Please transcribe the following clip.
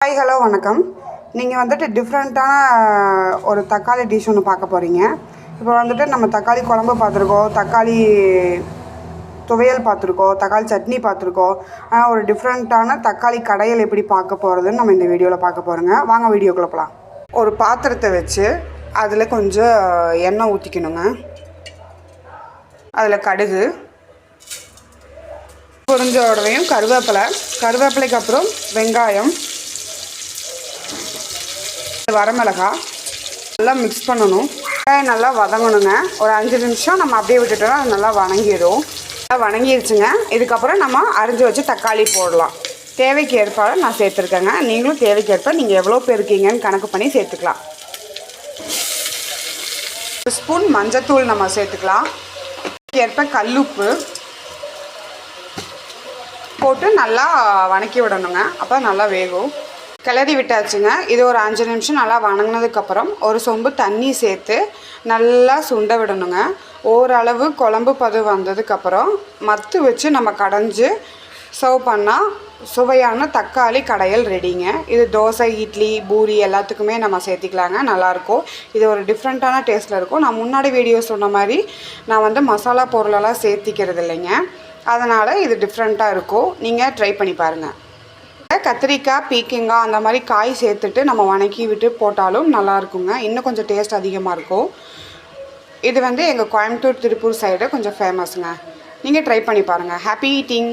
Hi hello வணக்கம். நீங்கள் வந்துட்டு டிஃப்ரெண்ட்டான ஒரு தக்காளி டிஷ் ஒன்று பார்க்க போகிறீங்க. இப்போ வந்துட்டு நம்ம தக்காளி குழம்பு பார்த்துருக்கோம், தக்காளி துவையல் பார்த்துருக்கோம், தக்காளி சட்னி பார்த்துருக்கோம். ஆனால் ஒரு டிஃப்ரெண்ட்டான தக்காளி கடையல் எப்படி பார்க்க போகிறதுன்னு நம்ம இந்த வீடியோவில் பார்க்க போகிறோங்க. வாங்க வீடியோக்குள்ளே போகலாம். ஒரு பாத்திரத்தை வச்சு அதில் கொஞ்சம் எண்ணெய் ஊற்றிக்கணுங்க. அதில் கடுகு, பொரிஞ்ச உடவையும் கருவேப்பிலைக்கு அப்புறம் வெங்காயம், வரமிளகாய் நல்லா மிக்ஸ் பண்ணணும். வெங்காயம் நல்லா வதங்கணுங்க. ஒரு 5 நிமிஷம் நம்ம அப்படியே விட்டுட்டோம்னா அது நல்லா வணங்கிடும். நல்லா வணங்கிடுச்சுங்க. இதுக்கப்புறம் நம்ம அரிஞ்சு வச்சு தக்காளி போடலாம். தேவைக்கு ஏற்பாடு நான் சேர்த்துருக்கேங்க. நீங்களும் தேவைக்கு ஏற்ப நீங்கள் எவ்வளோ பேர் இருக்கீங்கன்னு கணக்கு பண்ணி சேர்த்துக்கலாம். 1 ஸ்பூன் மஞ்சத்தூள் நம்ம சேர்த்துக்கலாம். ஏற்ப கல்லுப்பு போட்டு நல்லா வணக்கி விடணுங்க. அப்போ நல்லா வேகும். கிளறி விட்டாச்சுங்க. இது ஒரு 5 நிமிஷம் நல்லா வணங்கினதுக்கப்புறம் ஒரு சொம்பு தண்ணி சேர்த்து நல்லா சுண்ட விடணுங்க. ஓரளவு குழம்பு பதம் வந்ததுக்கப்புறம் மத்து வச்சு நம்ம கடைஞ்சி சர்வ் பண்ணால் சுவையான தக்காளி கடையல் ரெடிங்க. இது தோசை, இட்லி, பூரி எல்லாத்துக்குமே நம்ம சேர்த்திக்கலாங்க. நல்லாயிருக்கும். இது ஒரு டிஃப்ரெண்ட்டான டேஸ்ட்டில் இருக்கும். நான் முன்னாடி வீடியோ சொன்ன மாதிரி நான் மசாலா பொருளெல்லாம் சேர்த்திக்கிறது இல்லைங்க. அதனால் இது டிஃப்ரெண்ட்டாக இருக்கும். நீங்கள் ட்ரை பண்ணி பாருங்கள். கத்திரிக்காய், பீக்கங்காய் அந்த மாதிரி காய் சேர்த்துட்டு நம்ம வணக்கி விட்டு போட்டாலும் நல்லாயிருக்குங்க. இன்னும் கொஞ்சம் டேஸ்ட் அதிகமாக இருக்கும். இது எங்கள் கோயம்புத்தூர், திருப்பூர் சைடு கொஞ்சம் ஃபேமஸுங்க. நீங்கள் ட்ரை பண்ணி பாருங்கள். Happy eating.